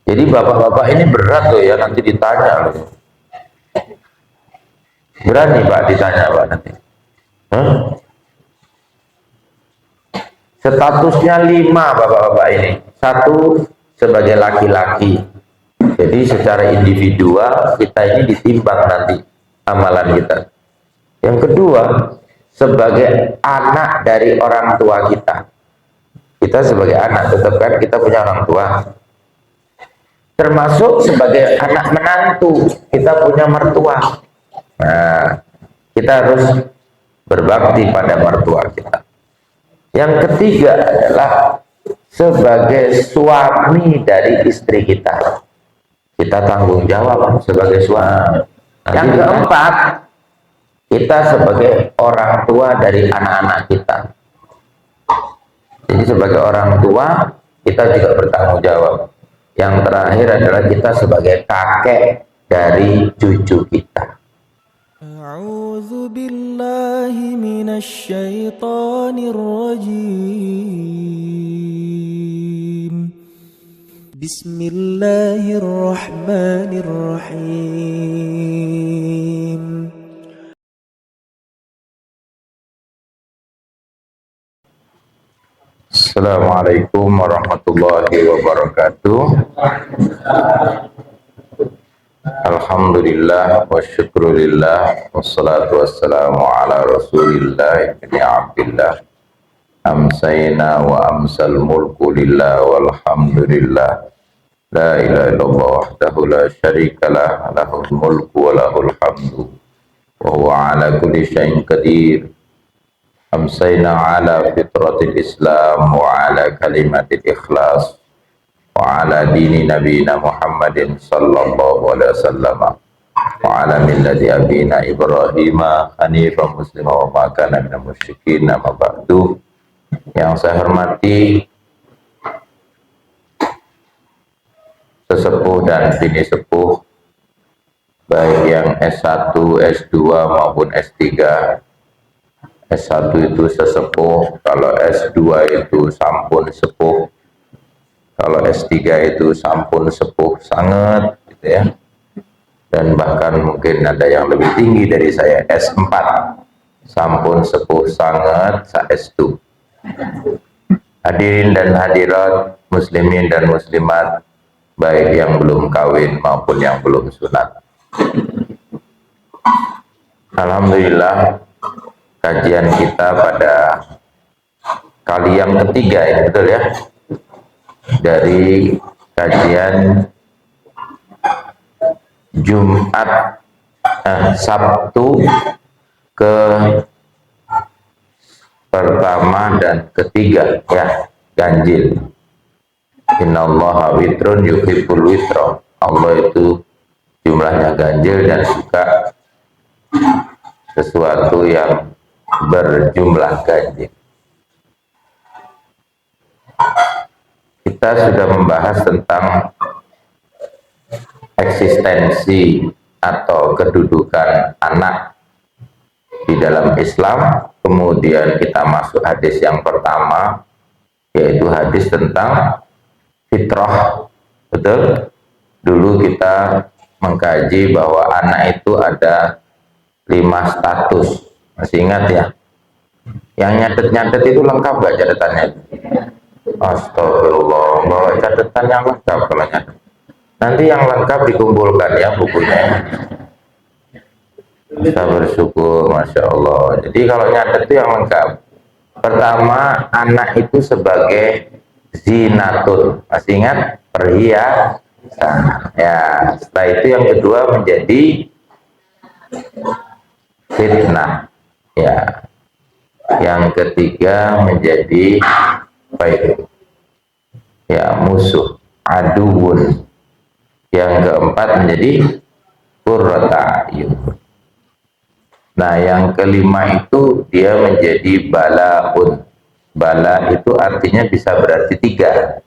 Jadi bapak-bapak ini berat loh ya, nanti ditanya loh. Berani Pak ditanya Pak nanti. Hah? Statusnya 5 bapak-bapak ini. Satu, sebagai laki-laki. Jadi secara individual kita ini ditimbang nanti amalan kita. Yang kedua, sebagai anak dari orang tua kita. Kita sebagai anak, tetap kan kita punya orang tua. Termasuk sebagai anak menantu, kita punya mertua. Nah, kita harus berbakti pada mertua kita. Yang ketiga adalah sebagai suami dari istri kita. Kita tanggung jawab sebagai suami. Yang keempat, kita sebagai orang tua dari anak-anak kita. Jadi sebagai orang tua, kita juga bertanggung jawab. Yang terakhir adalah kita sebagai kakek dari cucu kita. أعوذ بالله من الشيطان الرجيم بسم الله الرحمن الرحيم Assalamualaikum warahmatullahi wabarakatuh. Alhamdulillah wa syukrulillah wassalatu wassalamu ala rasulillah ibni abdillah amsayna wa amsal mulku lillah walhamdulillah la ilaha illallah wahdahu la syarikalah lahul mulku wa lahul hamdu wa huwa ala kulli syai'in qadir amsayna ala fitratil islam wa ala kalimatil ikhlas wa ala dini nabiyina Muhammadin sallallahu alaihi wasallam wa ala millati abina Ibrahim hanifan muslima wa ma kana minal musyrikin. Amma ba'du. Yang saya hormati sesepuh dan bini sepuh, baik yang S1, S2 maupun S3. S1 itu sesepuh, kalau S2 itu sampun sepuh, kalau S3 itu sampun sepuh sangat gitu ya. Dan bahkan mungkin ada yang lebih tinggi dari saya, S4 sampun sepuh sangat, sa S2. Hadirin dan hadirat, muslimin dan muslimat, baik yang belum kawin maupun yang belum sunat. Alhamdulillah, kajian kita pada kali yang ketiga ini, betul ya, dari kajian Jumat Sabtu ke pertama dan ketiga ya, ganjil. Innallaha witrun yuhibbul witra. Allah itu jumlahnya ganjil dan suka sesuatu yang berjumlah ganjil. Kita sudah membahas tentang eksistensi atau kedudukan anak di dalam Islam. Kemudian kita masuk hadis yang pertama, yaitu hadis tentang fitrah. Betul? Dulu kita mengkaji bahwa anak itu ada 5 status. Masih ingat ya? Yang nyatet-nyatet itu lengkap gak catatannya? Astagfirullah, bawa catatan yang lengkap kalau nyatet. Nanti yang lengkap dikumpulkan ya bukunya. Bisa bersyukur, Masya Allah. Jadi kalau nyatet itu yang lengkap. Pertama, anak itu sebagai zinatun. Masih ingat? Perhiasan. Ya, setelah itu yang kedua menjadi fitnah. Ya. Yang ketiga menjadi apa itu? Ya, musuh, aduun. Yang keempat menjadi qurrata a'yun. Nah, yang kelima itu dia menjadi balaun. Bala itu artinya bisa berarti 3.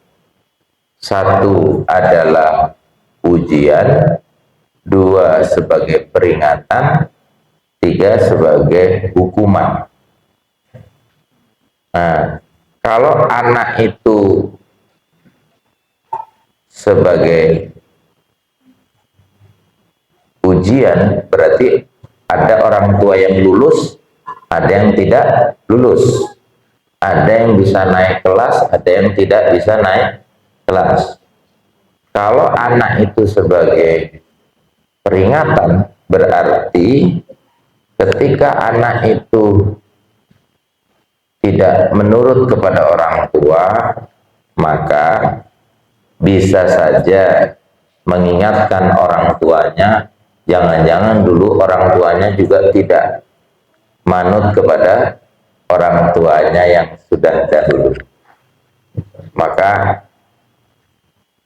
1 adalah ujian, 2 sebagai peringatan, 3 sebagai hukuman. Nah, kalau anak itu sebagai ujian, berarti ada orang tua yang lulus, ada yang tidak lulus, ada yang bisa naik kelas, ada yang tidak bisa naik kelas. Kalau anak itu sebagai peringatan, berarti ketika anak itu tidak menurut kepada orang tua, maka bisa saja mengingatkan orang tuanya, jangan-jangan dulu orang tuanya juga tidak manut kepada orang tuanya yang sudah dahulu. Maka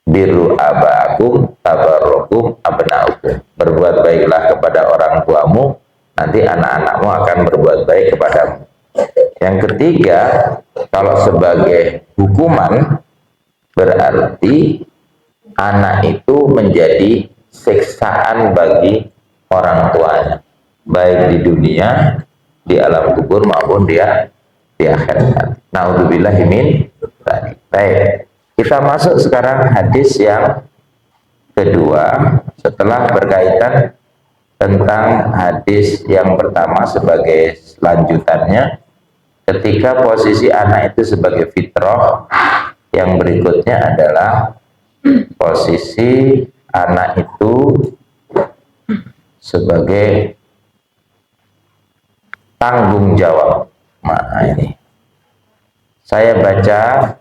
biru abaakum tabarrukum abnaukum, berbuat baiklah kepada orang tuamu, nanti anak-anakmu akan berbuat baik kepadamu. Yang ketiga, kalau sebagai hukuman, berarti anak itu menjadi siksaan bagi orang tuanya, baik di dunia, di alam kubur maupun dia di akhirat. Naudzubillahi min dzalik. Baik, kita masuk sekarang hadis yang kedua setelah berkaitan tentang hadis yang pertama sebagai lanjutannya. Ketika posisi anak itu sebagai fitrah, yang berikutnya adalah posisi anak itu sebagai tanggung jawab. Nah, ini saya baca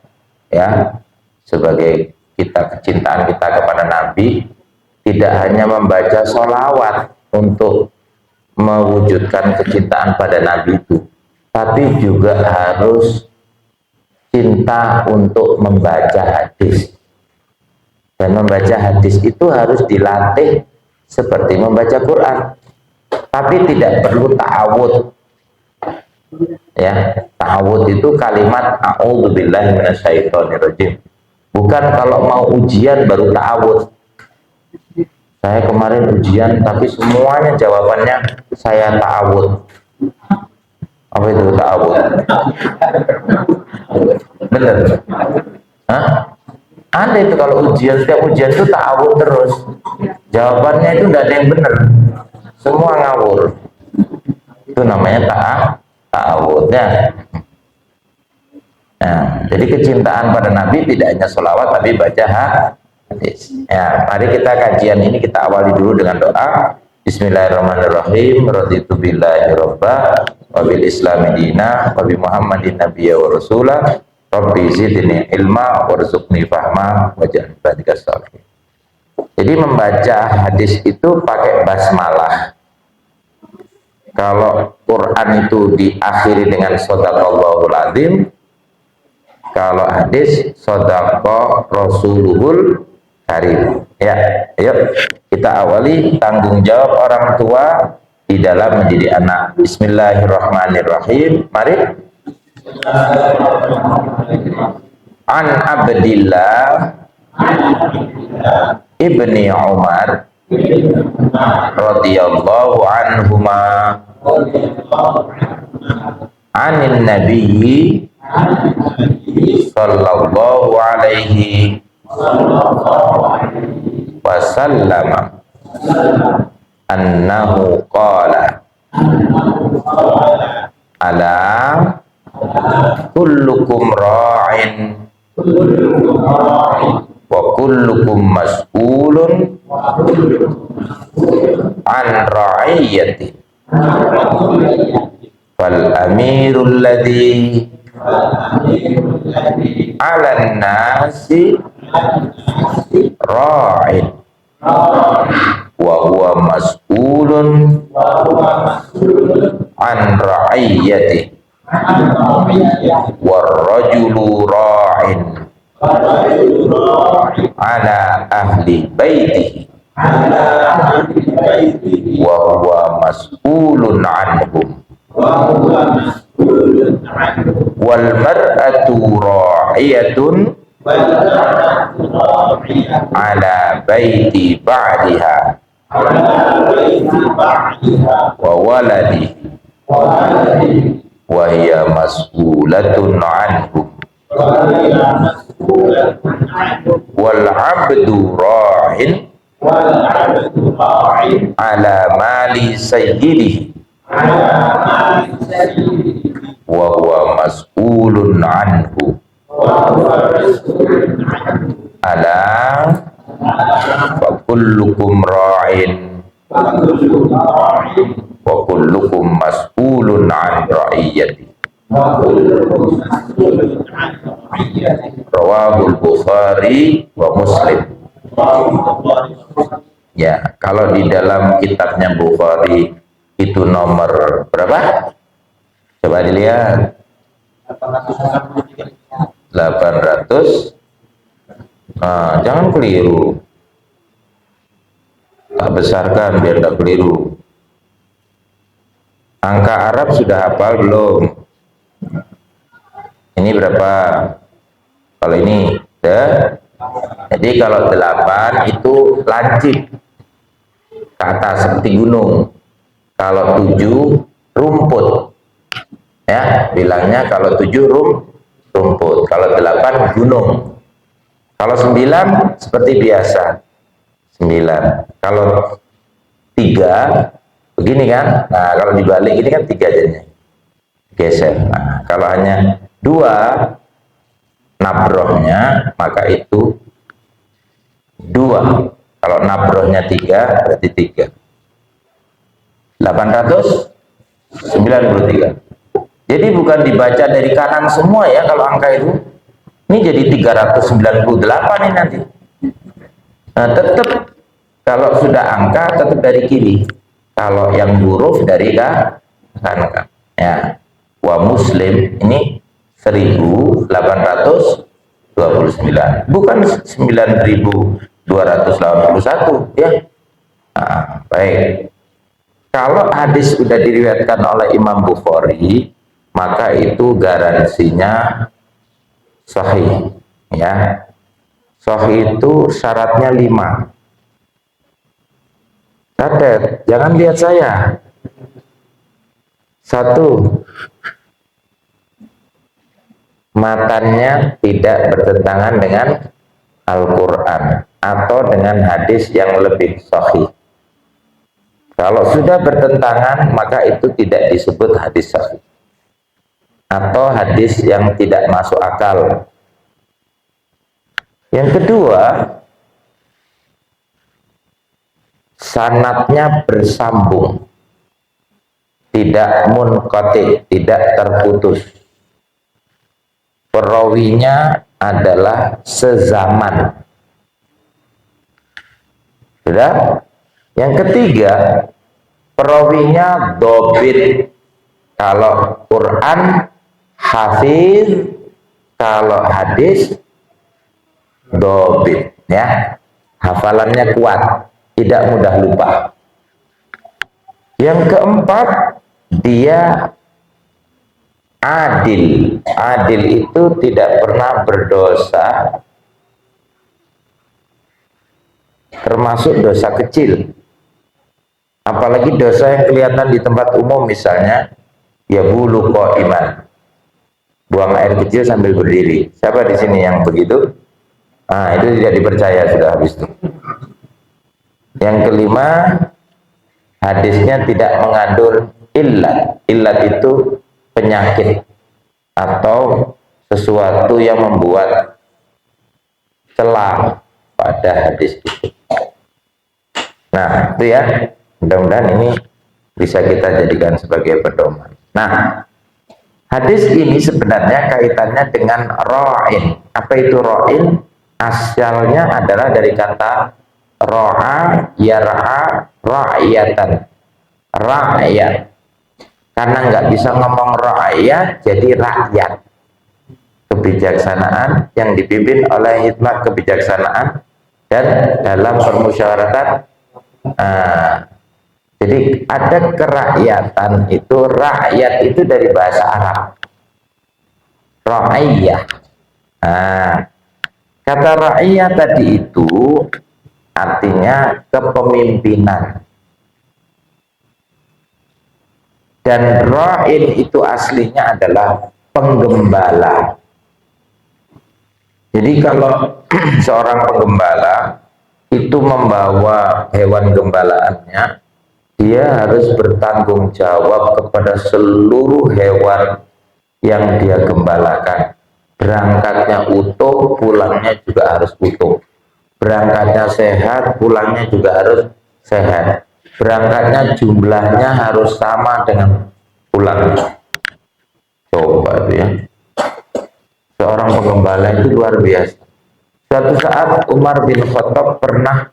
ya, sebagai kecintaan kita kepada Nabi, tidak hanya membaca sholawat untuk mewujudkan kecintaan pada Nabi itu, tapi juga harus cinta untuk membaca hadis. Dan membaca hadis itu harus dilatih seperti membaca Quran, tapi tidak perlu ta'awud. Ya, ta'awud itu kalimat a'udzubillahi minasyaitonirrajim. Bukan kalau mau ujian baru ta'awud. Saya kemarin ujian tapi semuanya jawabannya saya ta'awud. Apa itu ta'awud? Bener? Hah? Ada itu kalau ujian, setiap ujian itu ta'awud terus. Jawabannya itu tidak ada yang benar. Semua ngawur. Itu namanya ta'awudnya. Nah, jadi kecintaan pada Nabi tidak hanya sholawat tapi baca hadis. Ya, mari kita kajian ini kita awali dulu dengan doa. Bismillahirrahmanirrahim. Raditu billahi robba wa bil islami dina wa bi muhammadin nabiyya wa rasulah. Rabbi zidni ilma warzuqni fahma waj'al ibadika sholihin. Jadi membaca hadis itu pakai basmalah. Kalau Quran itu diakhiri dengan shadaqallahul azim, kalau hadis shadaqa rasuluhul karim. Ya, ayo kita awali tanggung jawab orang tua di dalam mendidik anak. Bismillahirrahmanirrahim. Mari. An Abdillah ibni Umar radhiyallahu anhuma anin nabiyyi sallallahu alaihi wasallam annahu qala ala kullukum ra'in wa kullukum mas'ulun an ra'iyyati fal amirul ladzi 'alan nasi ra'in wa huwa mas'ulun an ra'iyyati warrajulu ra'in ala ahli baitihi wa huwa mas'ulun anhum wal mar'atu ra'iyatun ala baiti ba'diha wa waladihi wa hiya mas'ulatun anhum wal abdu ra'in ala mali sayyidihi wa huwa mas'ulun anhu. Ala fa kullukum ra'in wa kullukum mas'ulun an ra'iyati. Rawahul Bukhari wa Muslim. Ya, kalau di dalam kitabnya Bukhari itu nomor berapa? Coba dilihat. 800. Nah, jangan keliru. Tak besarkan biar tak keliru. Angka Arab sudah hafal belum? Ini berapa? Kalau ini jadi kalau 8 itu lancip ke atas seperti gunung. Kalau 7 rumput. Ya, bilangnya kalau 7 rumput. Kalau 8 gunung. Kalau 9 seperti biasa. 9. Kalau 3 begini kan? Nah, kalau dibalik ini kan 3 jadinya. Geser. Nah, kalau hanya 2 nabrohnya, maka itu 2. Kalau nabrohnya 3 berarti 3. 893. Jadi bukan dibaca dari kanan semua ya kalau angka itu. Ini jadi 398 ini nanti. Nah, tetap kalau sudah angka tetap dari kiri. Kalau yang huruf dari kanan. Ya. Wa Muslim ini 1829. Bukan 9281 ya. Nah, baik. Kalau hadis sudah diriwayatkan oleh Imam Bukhari, maka itu garansinya sahih ya. Sahih itu syaratnya 5. Catat, jangan lihat saya. 1, matannya tidak bertentangan dengan Al-Quran atau dengan hadis yang lebih sahih. Kalau sudah bertentangan, maka itu tidak disebut hadis sahih atau hadis yang tidak masuk akal. Yang kedua, sanadnya bersambung, tidak munqati, tidak terputus. Perawinya adalah sezaman. Sudah? Yang ketiga, perawinya dobit. Kalau Quran hafiz, kalau hadis dobit ya. Hafalannya kuat, tidak mudah lupa. Yang keempat, dia adil. Adil itu tidak pernah berdosa, termasuk dosa kecil. Apalagi dosa yang kelihatan di tempat umum, misalnya ya bulu iman, buang air kecil sambil berdiri. Siapa di sini yang begitu? Nah, itu tidak dipercaya, sudah habis itu. Yang kelima, hadisnya tidak mengandung illat. Illat itu penyakit atau sesuatu yang membuat celah pada hadis itu. Nah, itu ya. Mudah-mudahan ini bisa kita jadikan sebagai pedoman. Nah, hadis ini sebenarnya kaitannya dengan ra'in. Apa itu ra'in? Asalnya adalah dari kata ra'a, yar'a, ra'iyatan. Rakyat. Karena nggak bisa ngomong rakyat, jadi rakyat. Kebijaksanaan yang dipimpin oleh hikmah kebijaksanaan dan dalam permusyawaratan. Jadi ada kerakyatan itu, rakyat itu dari bahasa Arab. Ra'iyah. Nah, kata ra'iyah tadi itu artinya kepemimpinan. Dan ra'in itu aslinya adalah penggembala. Jadi kalau seorang penggembala itu membawa hewan gembalaannya, dia harus bertanggung jawab kepada seluruh hewan yang dia gembalakan. Berangkatnya utuh, pulangnya juga harus utuh. Berangkatnya sehat, pulangnya juga harus sehat. Berangkatnya jumlahnya harus sama dengan pulangnya. Coba itu ya. Seorang penggembala itu luar biasa. Suatu saat Umar bin Khattab pernah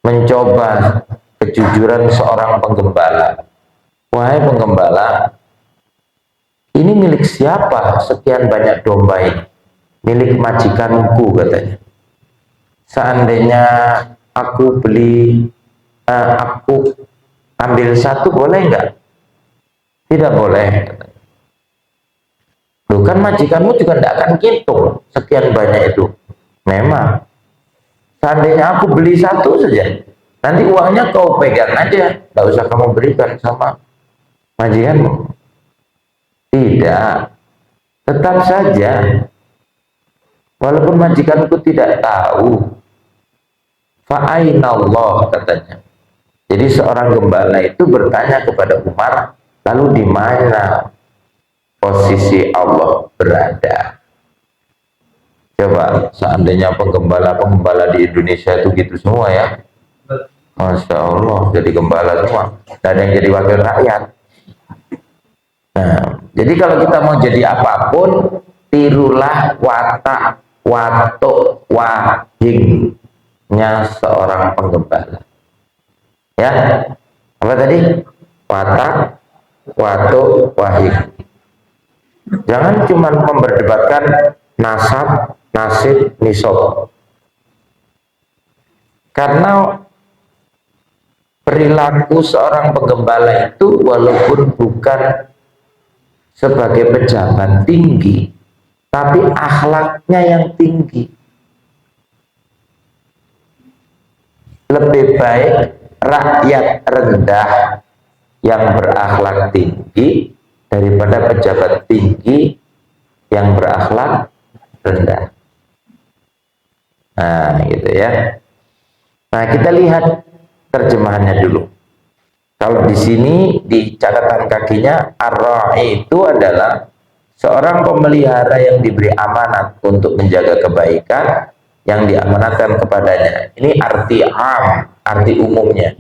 mencoba kejujuran seorang penggembala. Wahai penggembala, ini milik siapa sekian banyak domba ini? Milik majikanku katanya. Seandainya aku aku ambil satu boleh nggak? Tidak boleh. Loh kan majikanmu juga tidak akan hitung sekian banyak itu. Memang. Seandainya aku beli satu saja, nanti uangnya kau pegang aja, tidak usah kamu berikan sama majikanmu. Tidak. Tetap saja, walaupun majikanku tidak tahu, fa'ainallah katanya. Jadi seorang gembala itu bertanya kepada Umar, lalu di mana posisi Allah berada? Coba, seandainya penggembala-penggembala di Indonesia itu gitu semua ya. Masya Allah, jadi gembala semua. Tidak ada yang jadi wakil rakyat. Nah, jadi kalau kita mau jadi apapun, tirulah watak, watuk, wahingnya seorang penggembala. Ya, apa tadi? Watak, watuk, wahing. Jangan cuma memperdebatkan nasab, nasib, nisab. Karena perilaku seorang penggembala itu walaupun bukan sebagai pejabat tinggi, tapi akhlaknya yang tinggi. Lebih baik rakyat rendah yang berakhlak tinggi daripada pejabat tinggi yang berakhlak rendah. Nah, gitu ya. Nah, kita lihat terjemahannya dulu. Kalau di sini di catatan kakinya ar-ra'i itu adalah seorang pemelihara yang diberi amanat untuk menjaga kebaikan yang diamanatkan kepadanya. Ini arti am, arti umumnya.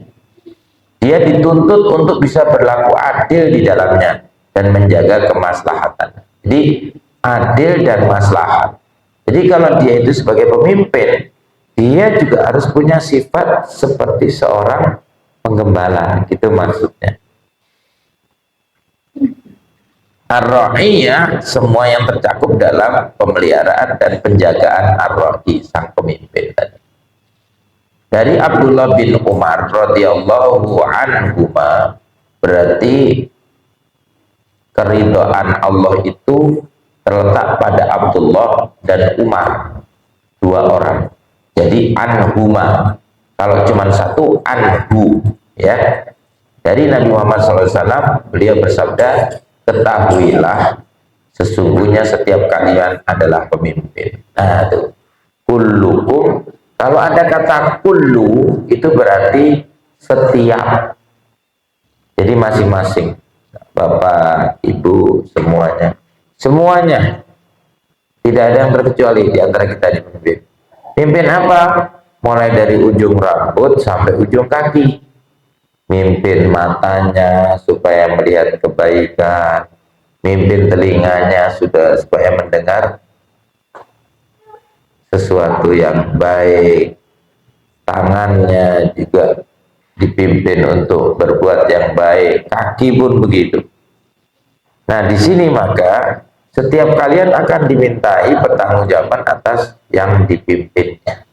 Dia dituntut untuk bisa berlaku adil di dalamnya dan menjaga kemaslahatan. Jadi adil dan maslahat. Jadi kalau dia itu sebagai pemimpin, dia juga harus punya sifat seperti seorang penggembala, gitu maksudnya. Ar-ra'iyah, semua yang tercakup dalam pemeliharaan dan penjagaan ar-ra'i, sang pemimpin tadi. Dari Abdullah bin Umar radhiyallahu anhuma, berarti keridhaan Allah itu terletak pada Abdullah dan Umar, dua orang. Jadi anhuma, kalau cuma satu anhu, ya. Dari Nabi Muhammad SAW, beliau bersabda, ketahuilah sesungguhnya setiap kalian adalah pemimpin. Nah, itu kullukum, kalau ada kata kullu itu berarti setiap. Jadi masing-masing, bapak, ibu, semuanya, tidak ada yang terkecuali di antara kita di pemimpin. Mimpin apa? Mulai dari ujung rambut sampai ujung kaki. Mimpin matanya supaya melihat kebaikan, mimpin telinganya supaya mendengar sesuatu yang baik, tangannya juga dipimpin untuk berbuat yang baik, kaki pun begitu. Nah, di sini maka setiap kalian akan dimintai pertanggungjawaban atas yang dipimpinnya.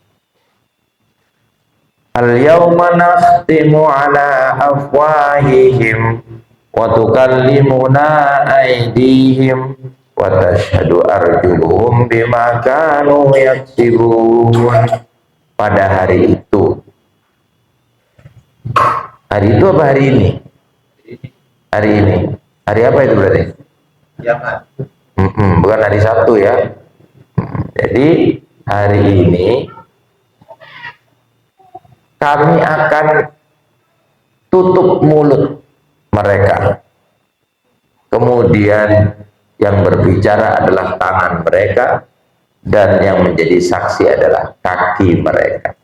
Al-yawma nakhtimu ala afwahihim wa tukallimuna aydihim wa tashhadu arjuluhum bima kanu yaksibun. Pada hari itu. Hari itu apa hari ini? Hari ini. Hari apa itu berarti? Kiamat. Bukan hari Sabtu ya. Jadi hari ini kami akan tutup mulut mereka. Kemudian yang berbicara adalah tangan mereka, dan yang menjadi saksi adalah kaki mereka.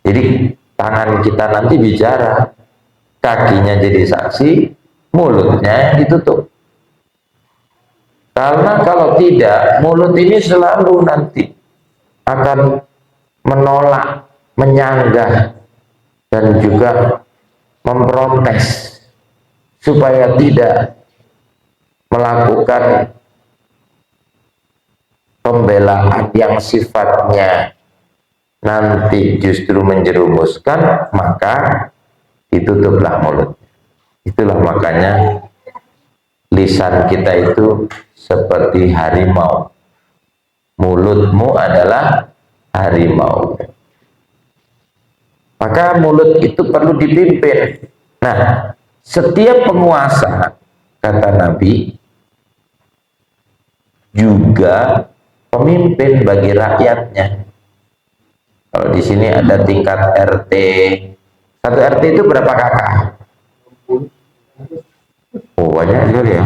Jadi tangan kita nanti bicara, kakinya jadi saksi, mulutnya ditutup. Karena kalau tidak, mulut ini selalu nanti akan menolak, menyanggah, dan juga memprotes supaya tidak melakukan pembelaan yang sifatnya nanti justru menjerumuskan, maka ditutuplah mulut. Itulah makanya lisan kita itu seperti harimau. Mulutmu adalah harimau. Maka mulut itu perlu dipimpin. Nah, setiap penguasa, kata Nabi, juga pemimpin bagi rakyatnya. Kalau di sini ada tingkat RT. Satu RT itu berapa kakak? Oh, banyak sekali ya.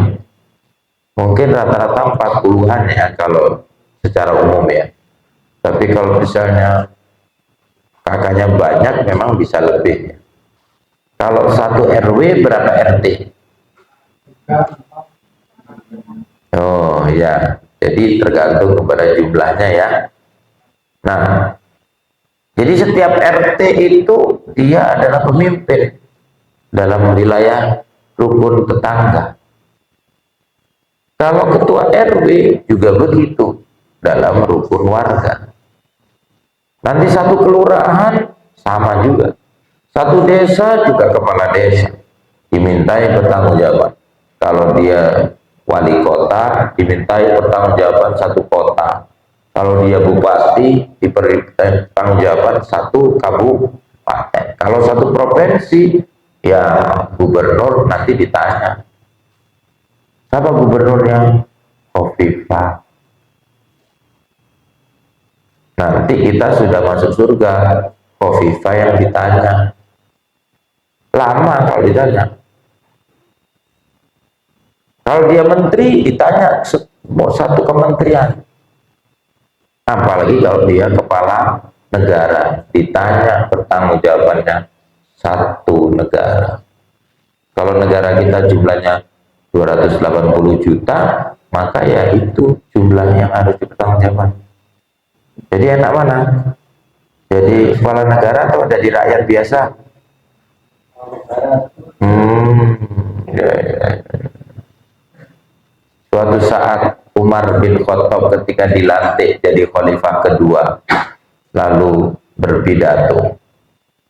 Mungkin rata-rata 40-an ya kalau secara umum ya. Tapi kalau misalnya kakaknya banyak memang bisa lebih. Kalau satu RW berapa RT? Oh ya, jadi tergantung kepada jumlahnya ya. Nah, jadi setiap RT itu dia adalah pemimpin dalam wilayah rukun tetangga. Kalau ketua RW juga begitu dalam rukun warga. Nanti satu kelurahan sama juga. Satu desa juga kepala desa dimintai pertanggungjawaban. Kalau dia wali kota dimintai pertanggungjawaban satu kota. Kalau dia bupati diberi pertanggungjawaban satu kabupaten. Kalau satu provinsi ya gubernur nanti ditanya. Siapa gubernurnya? Khofifah. Nanti kita sudah masuk surga, Khofifah yang ditanya. Lama kalau ditanya. Kalau dia menteri ditanya mau satu kementerian. Apalagi kalau dia kepala negara, ditanya pertanggungjawabannya satu negara. Kalau negara kita jumlahnya 280 juta, maka ya itu jumlah yang harus dipertanggungjawabkan. Jadi enak mana? Jadi kepala negara atau jadi rakyat biasa? Ya. Suatu saat Umar bin Khattab ketika dilantik jadi khalifah kedua, lalu berpidato,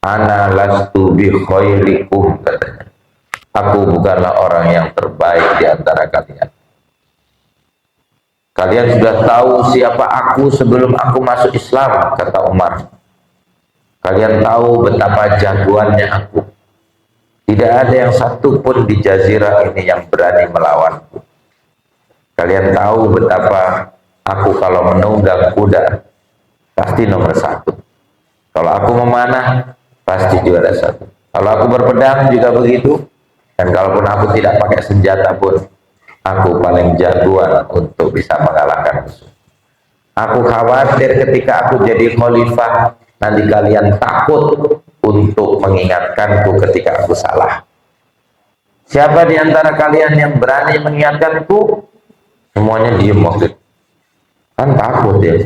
"Ana lastu bi khairikum," katanya. "Aku bukanlah orang yang terbaik di antara kalian. Kalian sudah tahu siapa aku sebelum aku masuk Islam," kata Umar. "Kalian tahu betapa jagoannya aku. Tidak ada yang satu pun di jazirah ini yang berani melawanku. Kalian tahu betapa aku kalau menunggang kuda pasti nomor satu. Kalau aku memanah pasti juara satu. Kalau aku berpedang juga begitu. Dan kalaupun aku tidak pakai senjata pun, aku paling jagoan untuk bisa mengalahkan musuh. Aku khawatir ketika aku jadi khalifah, nanti kalian takut untuk mengingatkanku ketika aku salah. Siapa di antara kalian yang berani mengingatkanku?" Semuanya diem waktu itu. Kan takut ya.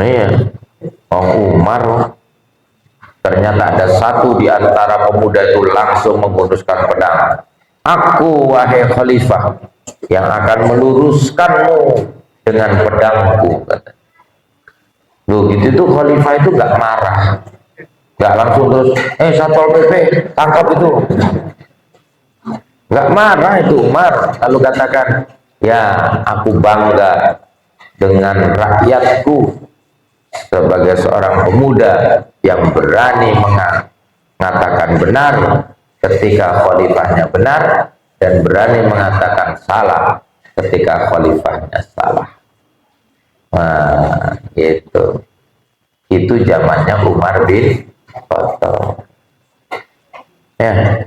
Iya. Umar ternyata ada satu di antara pemuda itu langsung mengunduskan pedang. "Aku, wahai khalifah, yang akan meluruskanmu dengan pedangku," kata. Loh gitu tuh khalifah itu gak marah, gak langsung terus Satpol PP tangkap itu, gak marah itu Umar. Lalu katakan, "Ya, aku bangga dengan rakyatku sebagai seorang pemuda yang berani mengatakan benar ketika khalifahnya benar dan berani mengatakan salah ketika khalifahnya salah. Nah, itu zamannya Umar bin Khattab. Ya.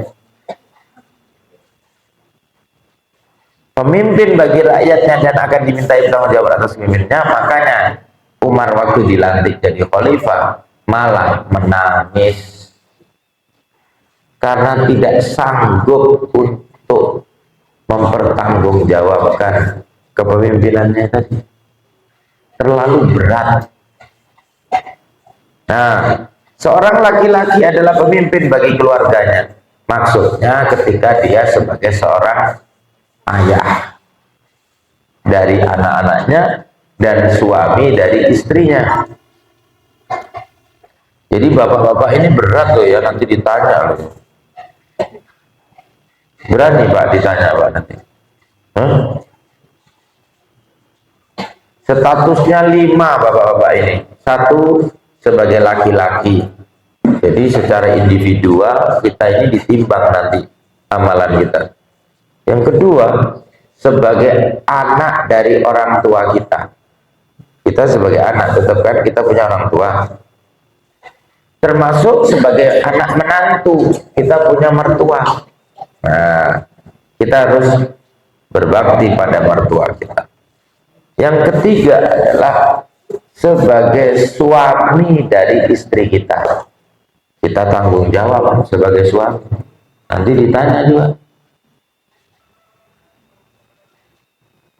Pemimpin bagi rakyatnya dan akan dimintai bertanggung jawab atas pemimpinnya. Makanya Umar waktu dilantik jadi khalifah malah menangis karena tidak sanggup untuk mempertanggungjawabkan kepemimpinannya tadi. Terlalu berat. Nah, seorang laki-laki adalah pemimpin bagi keluarganya. Maksudnya ketika dia sebagai seorang ayah dari anak-anaknya dan suami dari istrinya. Jadi bapak-bapak ini berat loh ya, nanti ditanya loh. Berani Pak ditanya Pak nanti. Statusnya 5 bapak-bapak ini. 1 sebagai laki-laki. Jadi secara individual kita ini ditimbang nanti amalan kita. Yang kedua, sebagai anak dari orang tua kita. Kita sebagai anak, tetap kan kita punya orang tua. Termasuk sebagai anak menantu, kita punya mertua. Nah, kita harus berbakti pada mertua kita. Yang ketiga adalah sebagai suami dari istri kita. Kita tanggung jawab sebagai suami. Nanti ditanya juga.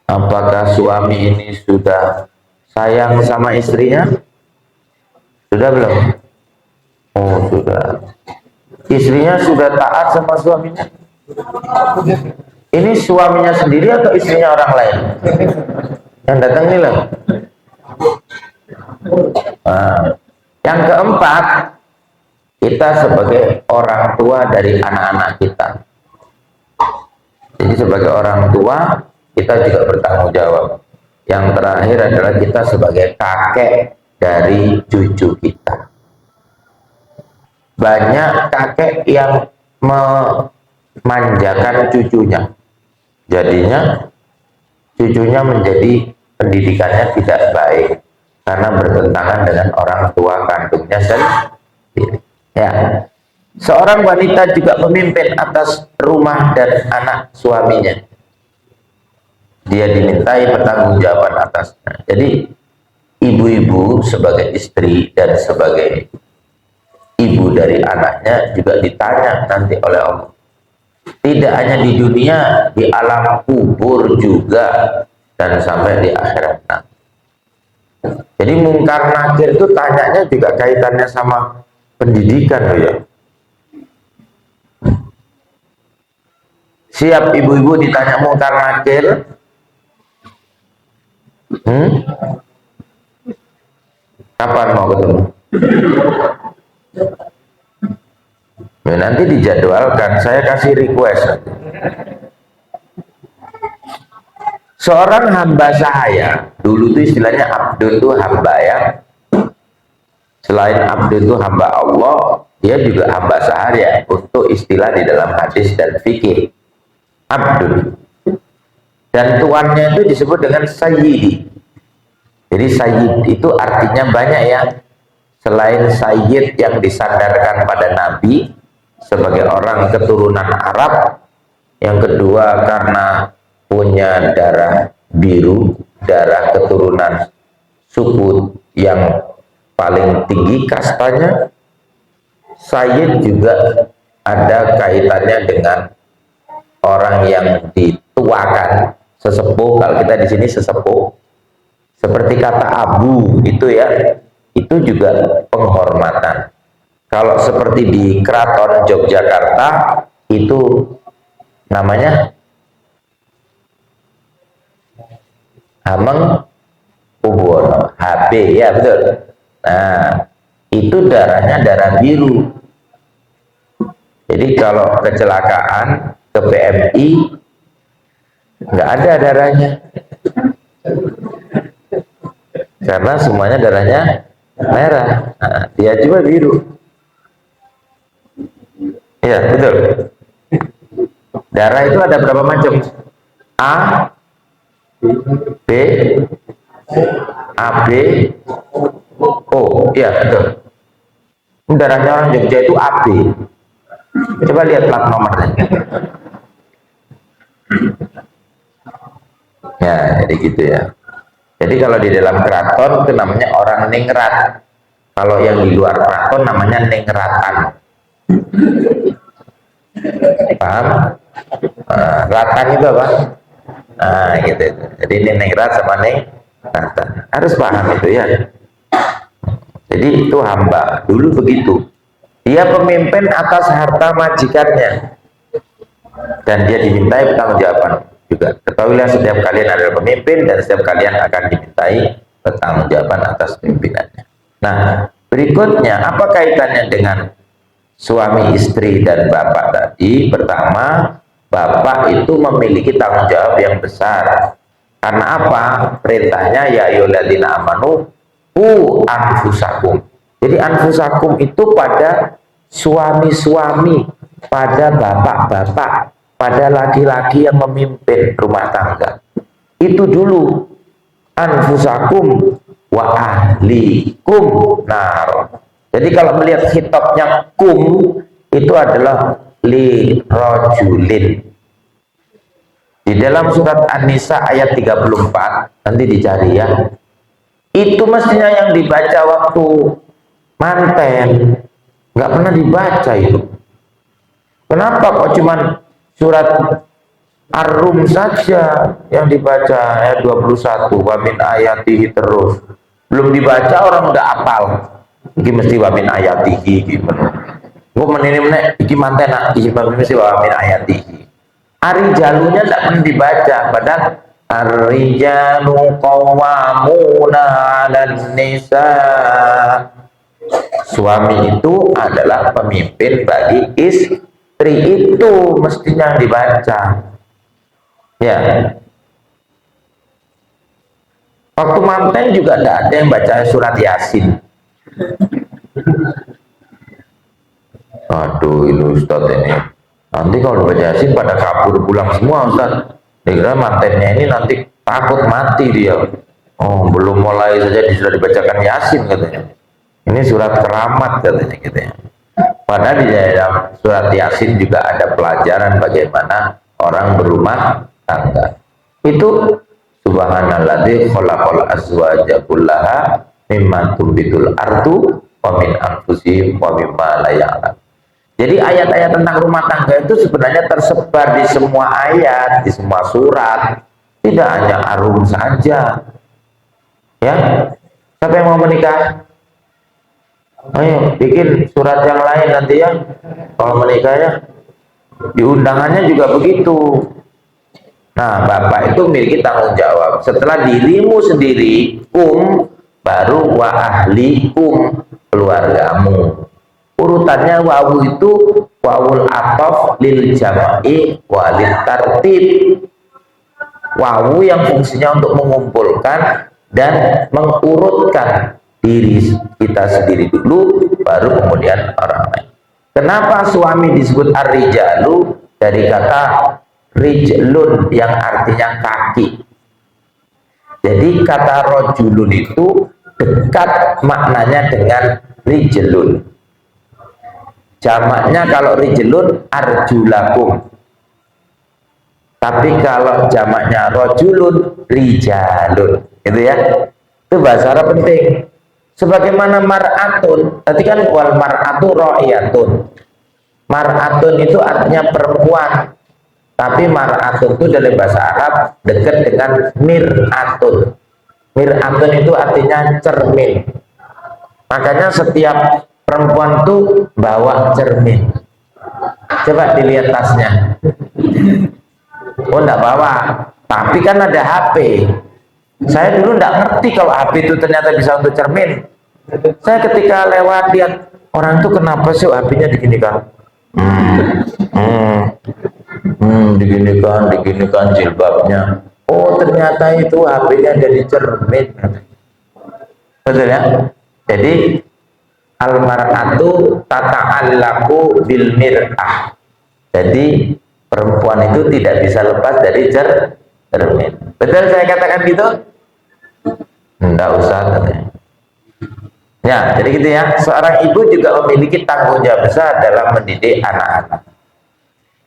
Apakah suami ini sudah sayang sama istrinya? Sudah belum? Oh, sudah. Istrinya sudah taat sama suaminya? Ini suaminya sendiri atau istrinya orang lain? Yang datang ini loh. Nah, yang keempat, kita sebagai orang tua dari anak-anak kita. Jadi sebagai orang tua, kita juga bertanggung jawab. Yang terakhir adalah kita sebagai kakek dari cucu kita. Banyak kakek yang memanjakan cucunya. Jadinya cucunya menjadi pendidikannya tidak baik karena bertentangan dengan orang tua kandungnya sendiri. Ya. Seorang wanita juga pemimpin atas rumah dan anak suaminya. Dia dimintai pertanggungjawaban atasnya. Jadi ibu-ibu sebagai istri dan sebagai ibu dari anaknya juga ditanya nanti oleh Allah. Tidak hanya di dunia, di alam kubur juga dan sampai di akhirat. Nah, jadi mungkar nakir itu tanyanya juga kaitannya sama pendidikan loh ya. Siap ibu-ibu ditanya mungkar nakir? Kapan mau ketemu? Ya, nanti dijadwalkan, saya kasih request. Seorang hamba sahaya, dulu itu istilahnya abdun itu hamba ya. Selain abdun itu hamba Allah, dia juga hamba sahaya untuk istilah di dalam hadis dan fikih. Abdun. Dan tuannya itu disebut dengan sayyidi. Jadi sayyid itu artinya banyak ya. Selain sayyid yang disandarkan pada Nabi sebagai orang keturunan Arab, yang kedua karena punya darah biru, darah keturunan suku yang paling tinggi kastanya. Sayyid juga ada kaitannya dengan orang yang dituakan, sesepuh. Kalau kita di sini sesepuh, seperti kata abu itu ya, itu juga penghormatan. Kalau seperti di Keraton Yogyakarta itu namanya Hameng Kubuwono, HB ya betul. Nah, itu darahnya darah biru. Jadi kalau kecelakaan ke PMI nggak ada darahnya, karena semuanya darahnya merah. Nah, dia juga biru. Ya betul. Darah itu ada berapa macam? A, B, AB, O. Iya betul. Darahnya orang Jogja itu AB. Coba lihat plat nomornya. Ya, jadi gitu ya. Jadi kalau di dalam keraton itu namanya orang ningrat. Kalau yang di luar keraton namanya ningratan. Paham? Ratan itu apa? Nah, gitu. Jadi ini ningrat sama ningratan. Harus paham itu ya. Jadi itu hamba. Dulu begitu. Dia pemimpin atas harta majikannya. Dan dia dimintai pertanggungjawaban juga. Ketahuilah setiap kalian adalah pemimpin dan setiap kalian akan dimintai pertanggungjawaban atas pimpinannya. Nah, berikutnya apa kaitannya dengan suami, istri, dan bapak tadi? Pertama, bapak itu memiliki tanggung jawab yang besar. Karena apa? Perintahnya ya ayyuhalladzina amanu anfusakum. Jadi anfusakum itu pada suami-suami, pada bapak-bapak, pada laki-laki yang memimpin rumah tangga. Itu dulu anfusakum wa ahlikum nar. Jadi kalau melihat khitabnya kum itu adalah li rajulin. Di dalam surat An-Nisa ayat 34 nanti dicari ya. Itu mestinya yang dibaca waktu manten, nggak pernah dibaca itu. Kenapa kok cuman surat Ar-Rum saja yang dibaca ayat 21 wa min ayatihi terus. Belum dibaca orang udah apal. Iki mesti wa min ayatihi gimana. Gua menini meneh iki manten nak iki mesti wa min ayatihi. Ari jalunya tidak pernah dibaca, padahal ar-rijalu qawwamuna 'alan nisa. Suami itu adalah pemimpin bagi istri, itu mestinya dibaca. Ya. Waktu manten juga tidak ada yang baca surat Yasin. Aduh, ini Ustadz ini. Nanti kalau baca Yasin pada kabur pulang semua Ustadz. Kira mantennya ini nanti takut mati dia. Oh, belum mulai saja sudah dibacakan Yasin katanya. Ini surat keramat katanya gitu ya. Padahal di dalam surat Yasin juga ada pelajaran bagaimana orang berumah tangga. Itu subhanalladzi khalaqal azwaja kullaha mimma tumbitul ardu wa min anfusihim wa mimma la ya'lam. Jadi ayat-ayat tentang rumah tangga itu sebenarnya tersebar di semua ayat, di semua surat. Tidak hanya Ar-Rum saja. Ya. Siapa yang mau menikah? Ayo bikin surat yang lain nanti ya. Kalau menikah ya. Di undangannya juga begitu. Nah, bapak itu memiliki tanggung jawab. Setelah dirimu sendiri, baru wa ahlikum, keluargamu. Urutannya wawu itu wawul ataf lil jama'i walil tartib. Wawu yang fungsinya untuk mengumpulkan dan mengurutkan diri kita sendiri dulu, baru kemudian orang lain. Kenapa suami disebut ar-rijalu? Dari kata rijlun yang artinya kaki. Jadi kata rojulun itu dekat maknanya dengan rijlun. Jamaknya kalau rijlun arjulakum. Tapi kalau jamaknya rojulun rijalun. Gitu ya. Itu bahasa Arab penting. Sebagaimana mar'atun, tadi kan wal mar'atu ra'iyatun. Mar'atun itu artinya perempuan. Tapi mar'atun itu dari bahasa Arab dekat dengan mir'atun. Mir'atun itu artinya cermin. Makanya setiap perempuan itu bawa cermin. Coba dilihat tasnya. Oh, enggak bawa. Tapi kan ada HP. Saya dulu enggak ngerti kalau HP itu ternyata bisa untuk cermin. Saya ketika lewat lihat orang itu kenapa sih HP-nya diginikan? Diginikan jilbabnya. Oh, ternyata itu HP-nya jadi cermin. Betul ya? Jadi al-mar'atu tata'allaku bil mir'ah. Jadi perempuan itu tidak bisa lepas dari cermin. Betul saya katakan gitu? Enggak usah. Ya, jadi gitu ya. Seorang ibu juga memiliki tanggung jawab besar dalam mendidik anak-anak.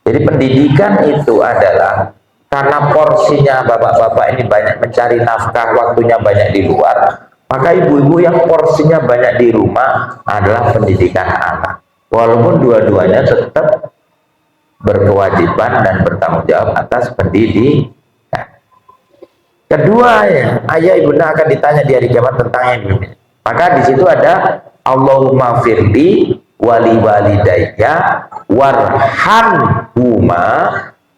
Jadi pendidikan itu adalah karena porsinya bapak-bapak ini banyak mencari nafkah, waktunya banyak di luar, maka ibu-ibu yang porsinya banyak di rumah adalah pendidikan anak. Walaupun dua-duanya tetap berkewajiban dan bertanggung jawab atas pendidikan. Kedua ya, ayah ibunda akan ditanya di hari kiamat tentang ini. Maka di situ ada Allahumma firli wali walidayya warhamhuma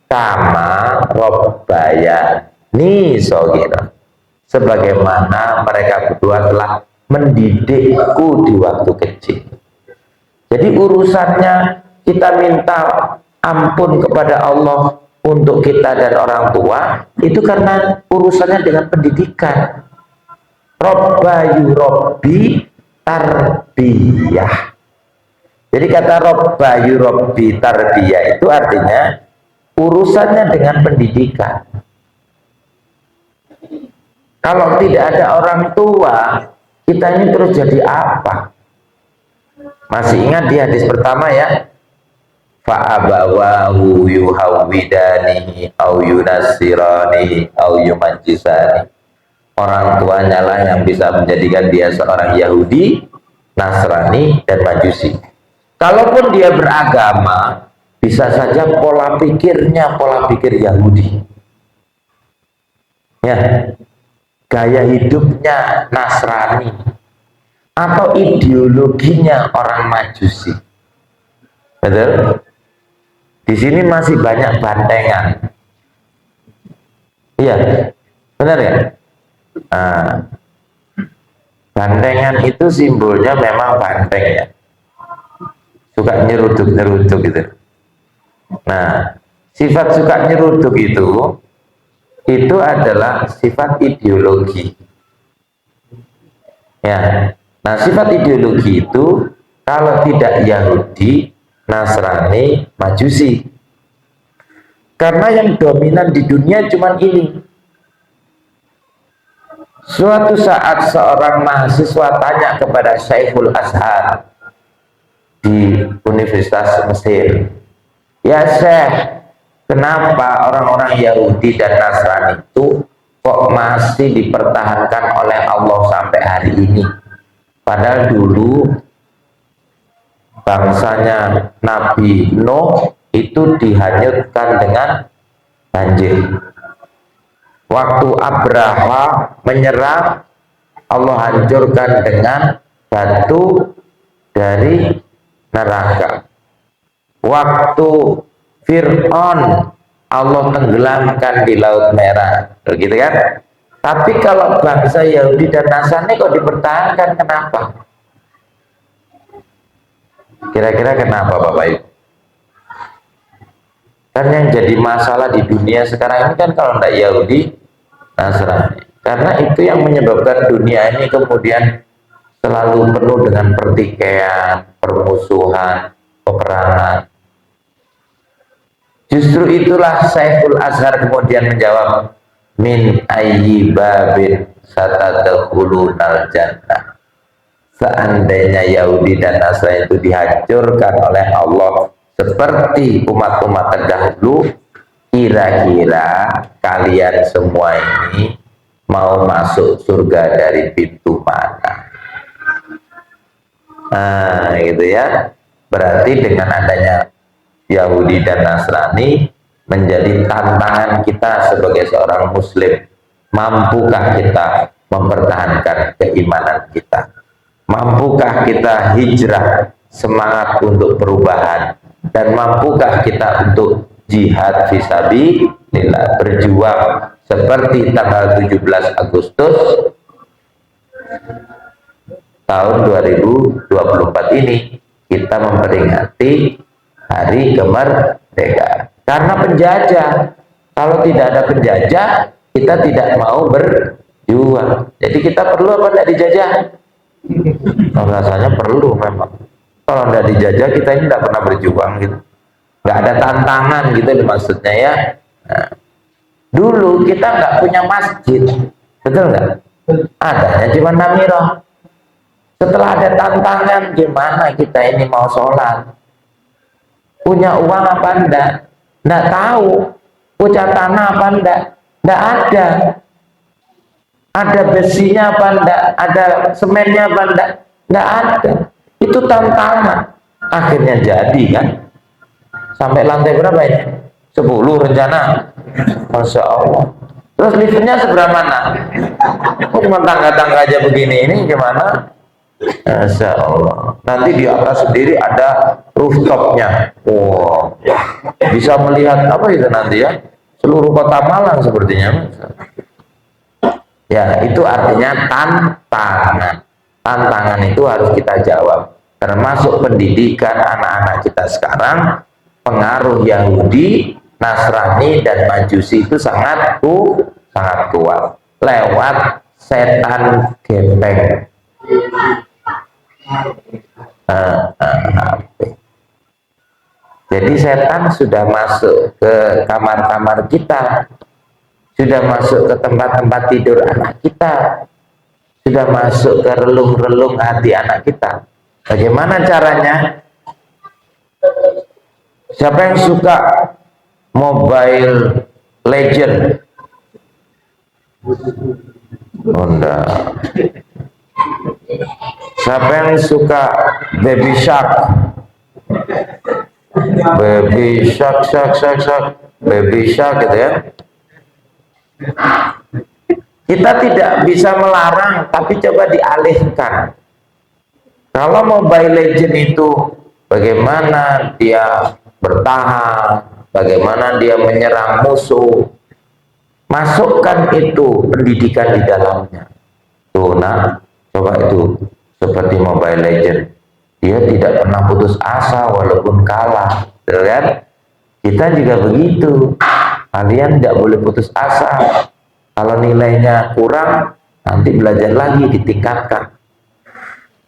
kama rabbayani shaghira. Sebagaimana mereka berdua telah mendidikku di waktu kecil. Jadi urusannya kita minta ampun kepada Allah untuk kita dan orang tua itu karena urusannya dengan pendidikan. Robbayu robbi tarbiyah. Jadi kata robbayu robbi tarbiyah itu artinya urusannya dengan pendidikan. Kalau tidak ada orang tua, kita ini terus jadi apa? Masih ingat di hadis pertama ya? Fa'abawahu yuhawwidanihi au yunassiranihi au yumajjisani. Orang tuanya lah yang bisa menjadikan dia seorang Yahudi, Nasrani, dan Majusi. Kalaupun dia beragama, bisa saja pola pikirnya pola pikir Yahudi. Ya, gaya hidupnya Nasrani atau ideologinya orang Majusi. Betul? Di sini masih banyak bantengan. Iya, benar ya? Nah, bantengan itu simbolnya memang banteng ya, suka nyeruduk-nyeruduk gitu. Nah, sifat suka nyeruduk itu adalah sifat ideologi ya. Nah, sifat ideologi itu kalau tidak Yahudi, Nasrani, Majusi, karena yang dominan di dunia cuma ini. Suatu saat seorang mahasiswa tanya kepada Syekhul Azhar di Universitas Mesir, ya Syekh, kenapa orang-orang Yahudi dan Nasrani itu kok masih dipertahankan oleh Allah sampai hari ini? Padahal dulu bangsanya Nabi Nuh itu dihanyutkan dengan banjir. Waktu Abraha menyerang, Allah hancurkan dengan batu dari neraka. Waktu Fir'aun, Allah tenggelamkan di Laut Merah, begitu kan? Tapi kalau bangsa Yahudi dan Nasrani kok dipertahankan, kenapa? Kira-kira kenapa Bapak Ibu? Kan yang jadi masalah di dunia sekarang ini kan kalau tidak Yahudi, Nasrani. Karena itu yang menyebabkan dunia ini kemudian selalu penuh dengan pertikaian, permusuhan, peperangan. Justru itulah Syekhul Azhar kemudian menjawab, min ayyi babin satadkhulunal jannah. Seandainya Yahudi dan Nasrani itu dihancurkan oleh Allah seperti umat-umat terdahulu, kira-kira kalian semua ini mau masuk surga dari pintu mana? Nah, gitu ya. Berarti dengan adanya Yahudi dan Nasrani menjadi tantangan kita sebagai seorang muslim. Mampukah kita mempertahankan keimanan kita? Mampukah kita hijrah, semangat untuk perubahan? Dan mampukah kita untuk jihad fisabilillah, berjuang seperti tanggal 17 Agustus tahun 2024 ini kita memperingati hari kemerdekaan. Karena penjajah, kalau tidak ada penjajah, kita tidak mau berjuang. Jadi kita perlu apa tidak dijajah? Oh, rasanya perlu memang. Kalau tidak dijajah, kita ini tidak pernah berjuang gitu. Nggak ada tantangan gitu maksudnya ya. Nah, Dulu kita nggak punya masjid, betul nggak? Adanya cuma namiroh. Setelah ada tantangan, gimana kita ini mau sholat? Punya uang apa enggak? Nggak tahu. Punya tanah apa enggak? Nggak ada. Ada besinya apa enggak? Ada semennya apa enggak? Nggak ada. Itu tantangan. Akhirnya jadi kan? Sampai lantai berapa ini? 10 rencana. Masya Allah. Terus liftnya seberapa mana? Cuma tangga-tangga aja begini, ini gimana? Masya Allah. Nanti di atas sendiri ada rooftopnya. Wow. Bisa melihat apa itu nanti ya? Seluruh kota Malang sepertinya. Ya, itu artinya tantangan. Tantangan itu harus kita jawab. Termasuk pendidikan anak-anak kita sekarang, pengaruh Yahudi, Nasrani, dan Majusi itu sangat kuat lewat setan gepeng. Jadi setan sudah masuk ke kamar-kamar kita, sudah masuk ke tempat-tempat tidur anak kita, sudah masuk ke relung-relung hati anak kita. Bagaimana caranya? Siapa yang suka Mobile Legend? Honda. Siapa yang suka Baby Shark? Baby Shark, Baby Shark gitu ya. Kita tidak bisa melarang, tapi coba dialihkan. Kalau Mobile Legend itu bagaimana dia bertahan, bagaimana dia menyerang musuh, masukkan itu pendidikan di dalamnya. Tuh, nah, coba itu seperti Mobile Legend, dia tidak pernah putus asa walaupun kalah, kan? Kita juga begitu. Kalian tidak boleh putus asa. Kalau nilainya kurang, nanti belajar lagi, ditingkatkan.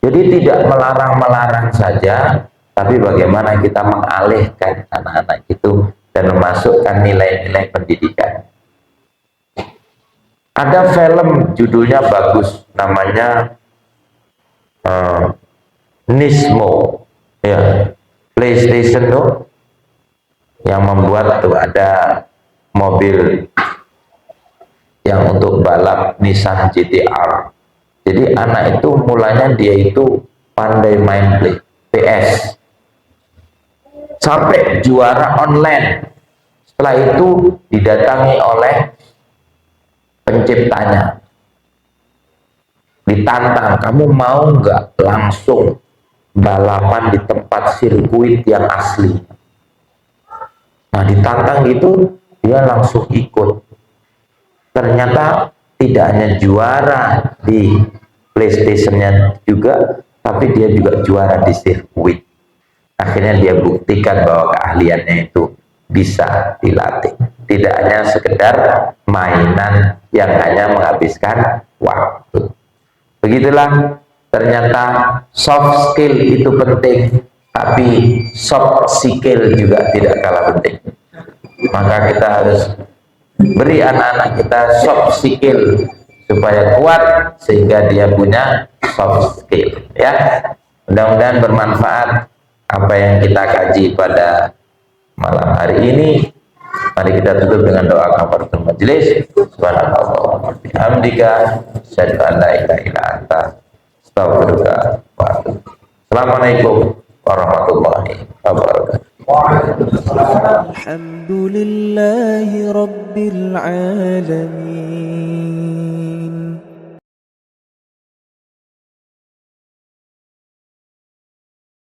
Jadi tidak melarang-melarang saja, tapi bagaimana kita mengalihkan anak-anak itu dan memasukkan nilai-nilai pendidikan. Ada film judulnya bagus, namanya Nismo, ya, PlayStation tuh yang membuat tuh ada mobil yang untuk balap Nissan GT-R. Jadi anak itu mulanya dia itu pandai main PS, sampai juara online. Setelah itu didatangi oleh penciptanya, ditantang, kamu mau nggak langsung balapan di tempat sirkuit yang asli? Nah, ditantang gitu, dia langsung ikut. Ternyata tidak hanya juara di PlayStation-nya juga, tapi dia juga juara di sirkuit. Akhirnya dia buktikan bahwa keahliannya itu bisa dilatih. Tidak hanya sekedar mainan yang hanya menghabiskan waktu. Begitulah, ternyata soft skill itu penting, tapi soft skill juga tidak kalah penting. Maka kita harus beri anak-anak kita soft skill supaya kuat, sehingga dia punya soft skill, ya. Mudah-mudahan bermanfaat apa yang kita kaji pada malam hari ini. Mari kita tutup dengan doa kafaratul majelis. Subhanallah wa bihamdika, asyhadu an la ilaha illa anta, astaghfiruka wa atubu. Assalamualaikum warahmatullahi wabarakatuh. الحمد لله رب العالمين